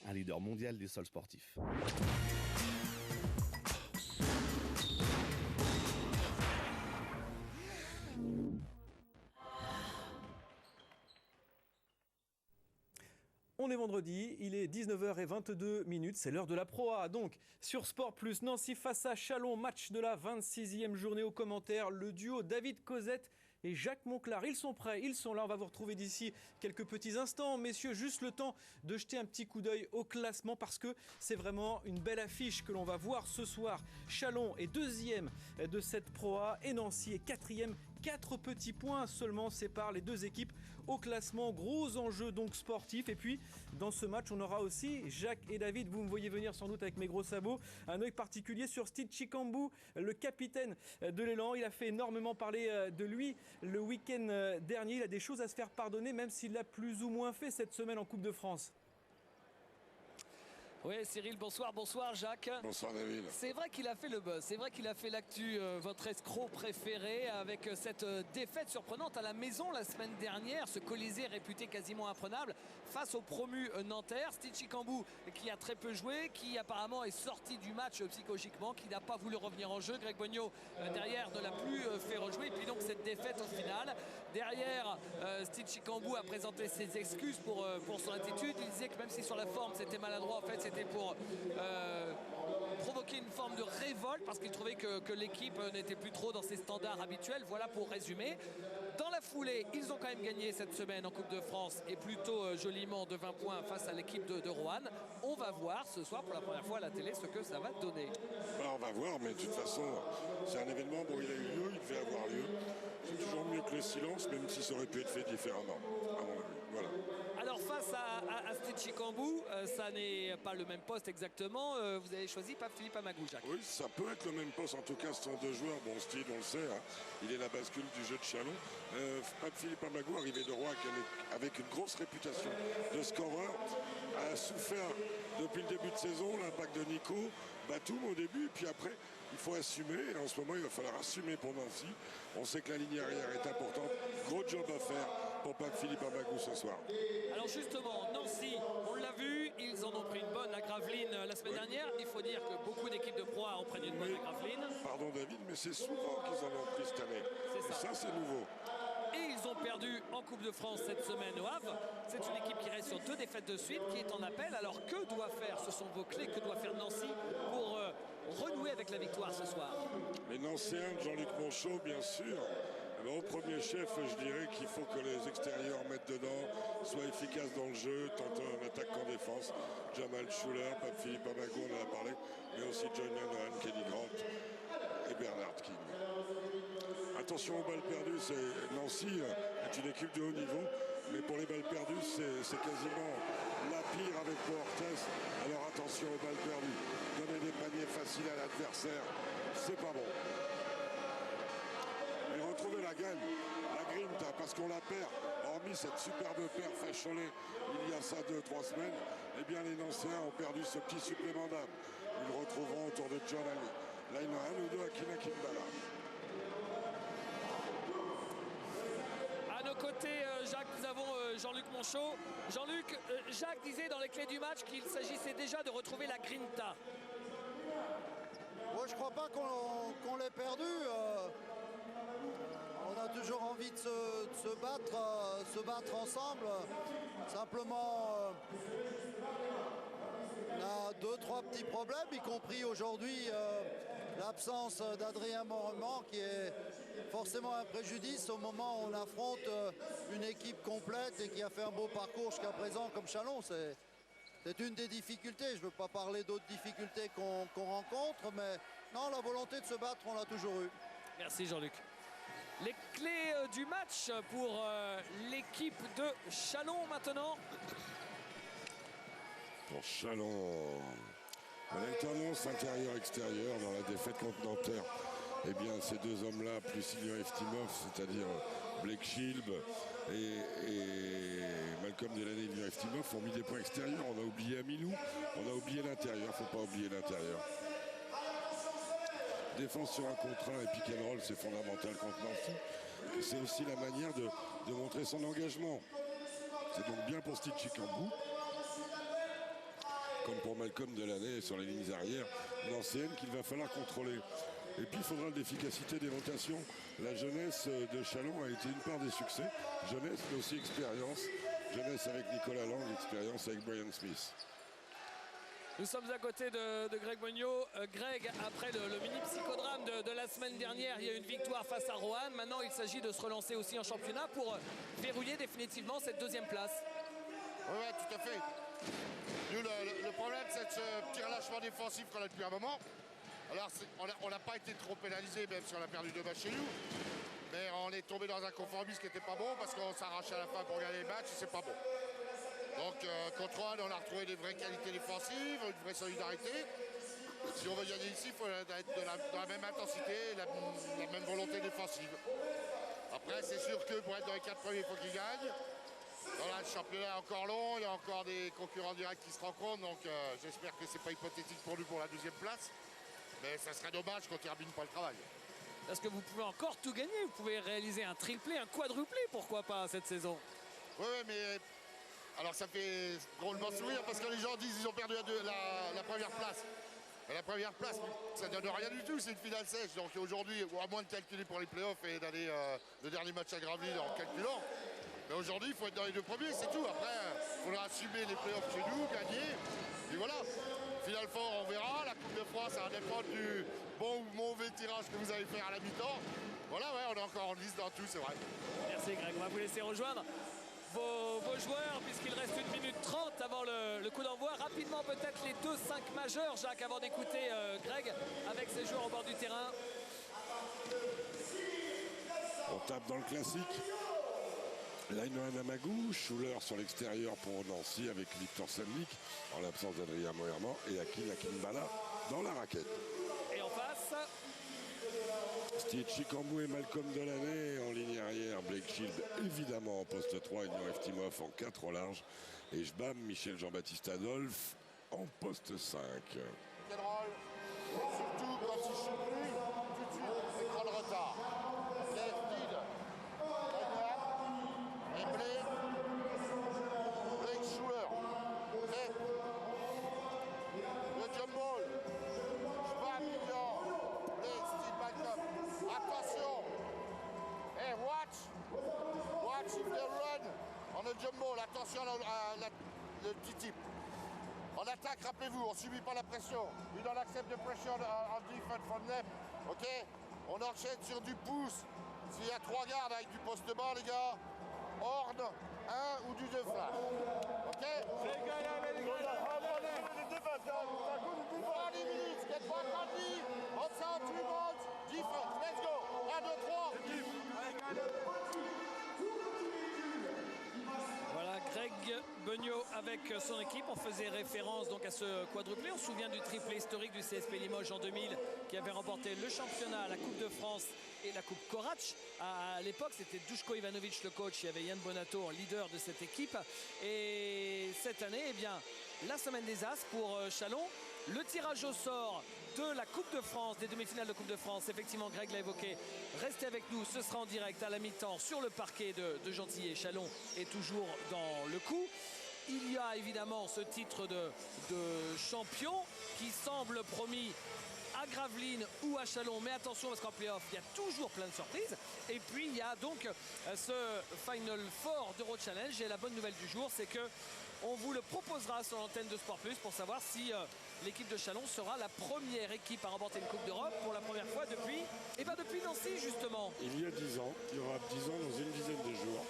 un leader mondial du sol sportif. On est vendredi, il est 19h22, c'est l'heure de la Pro A. Donc, sur Sport Plus, Nancy face à Châlons, match de la 26e journée. Aux commentaires, le duo David Cosette et Jacques Monclar. Ils sont prêts, ils sont là. On va vous retrouver d'ici quelques petits instants. Messieurs, juste le temps de jeter un petit coup d'œil au classement parce que c'est vraiment une belle affiche que l'on va voir ce soir. Châlons est deuxième de cette Pro A et Nancy est quatrième. 4 petits points seulement séparent les deux équipes au classement. Gros enjeu donc sportif. Et puis dans ce match on aura aussi Jacques et David. Vous me voyez venir sans doute avec mes gros sabots. Un œil particulier sur Steve Chicambou, le capitaine de l'élan. Il a fait énormément parler de lui le week-end dernier. Il a des choses à se faire pardonner même s'il l'a plus ou moins fait cette semaine en Coupe de France. Oui Cyril, bonsoir Jacques. Bonsoir David. C'est vrai qu'il a fait le buzz, c'est vrai qu'il a fait l'actu, votre escroc préféré, avec cette défaite surprenante à la maison la semaine dernière, ce Colisée réputé quasiment imprenable face au promu nantaire. Steve Chicambou qui a très peu joué, qui apparemment est sorti du match psychologiquement, qui n'a pas voulu revenir en jeu. Greg Bogno derrière ne l'a plus fait rejouer, et puis donc cette défaite au final. Derrière, Steve Chicambou a présenté ses excuses pour son attitude. Il disait que même si sur la forme c'était maladroit, en fait c'était pour provoquer une forme de révolte parce qu'il trouvait que l'équipe n'était plus trop dans ses standards habituels. Voilà pour résumer. Dans la foulée, ils ont quand même gagné cette semaine en Coupe de France et plutôt joliment de 20 points face à l'équipe de Roanne. On va voir ce soir pour la première fois à la télé ce que ça va donner. On va voir, mais de toute façon, c'est un événement, bon, il a eu lieu, il devait avoir lieu. C'est toujours mieux que le silence, même si ça aurait pu être fait différemment, à mon avis. Voilà. Alors face à Steve Chicambou, ça n'est pas le même poste exactement. Vous avez choisi Pape-Philippe Amagou, Jacques. Oui, ça peut être le même poste. En tout cas, ce sont deux joueurs. Bon, Steve, on le sait, hein, il est la bascule du jeu de Châlons. Pape-Philippe Amagou, arrivé de Rouen avec une grosse réputation de scoreur, a souffert depuis le début de saison l'impact de Nico Batum au début, puis après il faut assumer, et en ce moment il va falloir assumer pour Nancy. On sait que la ligne arrière est importante, gros job à faire pour Pape-Philippe Amagou ce soir. Alors justement, Nancy, on l'a vu, ils en ont pris une bonne à Gravelines la semaine dernière. Il faut dire que beaucoup d'équipes de Pro A ont pris une bonne à Gravelines. Pardon David, mais c'est souvent qu'ils en ont pris cette année. C'est ça. Et ça c'est nouveau. Et ils ont perdu en Coupe de France cette semaine au Havre. C'est une équipe qui reste sur 2 défaites de suite, qui est en appel. Alors que doit faire, ce sont vos clés, que doit faire Nancy pour renouer avec la victoire ce soir? Les Nancéens de Jean-Luc Monchot, bien sûr. Au premier chef, je dirais qu'il faut que les extérieurs mettent dedans, soient efficaces dans le jeu, tant en attaque qu'en défense. Jamal Schuller, Pape-Philippe Amagou, on en a parlé, mais aussi John Youngman, Kenny Grant et Bernard King. Attention aux balles perdues, Nancy est une équipe de haut niveau, mais pour les balles perdues, c'est quasiment la pire avec Boortes. Alors attention aux balles perdues. Donner des paniers faciles à l'adversaire, c'est pas bon. Et retrouver la gagne, la grinta, parce qu'on la perd, hormis cette superbe paire fait Cholet il y a ça 2-3 semaines, eh bien les Nancéens ont perdu ce petit supplément d'âme. Ils le retrouveront autour de John Ali. Là, il y en a un ou deux à Kina Kimbala. À nos côtés, Jacques, nous avons Jean-Luc Monchot. Jean-Luc, Jacques disait dans les clés du match qu'il s'agissait déjà de retrouver la grinta. Moi, je crois pas qu'on l'ait perdu. On a toujours envie de se battre ensemble. Simplement, on a 2-3 petits problèmes, y compris aujourd'hui l'absence d'Adrien Morement, qui est forcément un préjudice au moment où on affronte une équipe complète et qui a fait un beau parcours jusqu'à présent comme Châlons. C'est une des difficultés. Je ne veux pas parler d'autres difficultés qu'on rencontre, mais non, la volonté de se battre, on l'a toujours eu. Merci Jean-Luc. Les clés du match pour l'équipe de Châlons maintenant. Pour Châlons, l'alternance intérieur-extérieur dans la défaite contre Nanterre, eh bien ces deux hommes-là, plus Sylvain Eftimov, c'est-à-dire Blake Shield et Malcolm Delaney et Sylvain Eftimov, ont mis des points extérieurs. On a oublié Amilou, on a oublié l'intérieur, il ne faut pas oublier l'intérieur. Défense sur un contre 1 et pick and roll, c'est fondamental contre Nancy. C'est aussi la manière de montrer son engagement. C'est donc bien pour Steve Chicambou. Malcolm Delaney sur les lignes arrières l'ancienne qu'il va falloir contrôler. Et puis il faudra de l'efficacité des rotations. La jeunesse de Châlons a été une part des succès. Jeunesse mais aussi expérience. Jeunesse avec Nicolas Lang, expérience avec Brian Smith. Nous sommes à côté de Greg Beugnot. Greg, après le mini psychodrame de la semaine dernière, il y a une victoire face à Roanne. Maintenant, il s'agit de se relancer aussi en championnat pour verrouiller définitivement cette deuxième place. Oui, tout à fait. Nous, le problème, c'est ce petit relâchement défensif qu'on a depuis un moment. Alors, on n'a pas été trop pénalisé, même si on a perdu 2 matchs chez nous. Mais on est tombé dans un conformisme qui n'était pas bon parce qu'on s'arrachait à la fin pour gagner les matchs et c'est pas bon. Donc, contre Roanne, on a retrouvé des vraies qualités défensives, une vraie solidarité. Si on veut gagner ici, il faut être dans la même intensité, la même volonté défensive. Après, c'est sûr que pour être dans les 4 premiers, il faut qu'ils gagnent. Voilà, le championnat est encore long, il y a encore des concurrents directs qui se rencontrent, donc j'espère que c'est pas hypothétique pour nous pour la 2e place. Mais ça serait dommage qu'on ne termine pas le travail. Parce que vous pouvez encore tout gagner, vous pouvez réaliser un triplé, un quadruplé, pourquoi pas, cette saison. Oui, mais alors ça fait drôlement sourire parce que les gens disent qu'ils ont perdu la première place. Et la première place, ça ne donne rien du tout, c'est une finale sèche. Donc aujourd'hui, à moins de calculer pour les playoffs et d'aller le dernier match à Gravelines en calculant, mais aujourd'hui, il faut être dans les 2 premiers, c'est tout. Après, il faudra assumer les playoffs chez nous, gagner. Et voilà. Final fort, on verra. La Coupe de France, ça va dépendre du bon ou mauvais tirage que vous allez faire à la mi-temps. Voilà, ouais, on est encore en liste dans tout, c'est vrai. Merci Greg, on va vous laisser rejoindre vos joueurs puisqu'il reste 1 minute 30 avant le coup d'envoi. Rapidement peut-être les 2-5 majeurs, Jacques, avant d'écouter Greg avec ses joueurs au bord du terrain. On tape dans le classique. Lainoan Amagou, Schuller sur l'extérieur pour Nancy avec Victor Semlik en l'absence d'Adrien Moerman et Akin Akinbala dans la raquette. Et en face, Steve Chikambou et Malcolm Delaney en ligne arrière. Blake Shield évidemment en poste 3 et Noël Timov en 4 au large. Et Jbam, Michel Jean-Baptiste Adolphe en poste 5. Surtout quand il chute plus, tout de suite, il prend le retard. Et Blake Schuller. Le jump ball. Schwab, Blake, Steve Malcolm. Attention. Hey, watch if they run on the jump ball. Attention le petit type. En attaque, rappelez-vous, on ne subit pas la pression. We don't accept the pressure on defense from them. OK? On enchaîne sur du pouce. S'il y a 3 gardes avec du poste bas, les gars, Horn, 1 ou du 2 flash. OK? 20 minutes, get back on me. On sound 3 balls, defense. Let's go. 1, 2, 3. voilà Greg Beugnot avec son équipe. On faisait référence donc à ce quadruplé. On se souvient du triplé historique du CSP Limoges en 2000 qui avait remporté le championnat, la Coupe de France et la Coupe Korach. À l'époque, c'était Duško Ivanović le coach. Il y avait Yann Bonato en leader de cette équipe. Et cette année, eh bien, la semaine des As pour Châlons. Le tirage au sort de la Coupe de France, des demi-finales de Coupe de France. Effectivement, Greg l'a évoqué. Restez avec nous, ce sera en direct à la mi-temps sur le parquet de Gentilly. Châlons est toujours dans le coup. Il y a évidemment ce titre de champion qui semble promis à Gravelines ou à Châlons, mais attention parce qu'en play-off il y a toujours plein de surprises. Et puis il y a donc ce Final Four d'Euro Challenge. Et la bonne nouvelle du jour, c'est que on vous le proposera sur l'antenne de Sport Plus pour savoir si l'équipe de Châlons sera la première équipe à remporter une Coupe d'Europe pour la première fois depuis Nancy justement. Il y a 10 ans, il y aura 10 ans dans une dizaine de jours.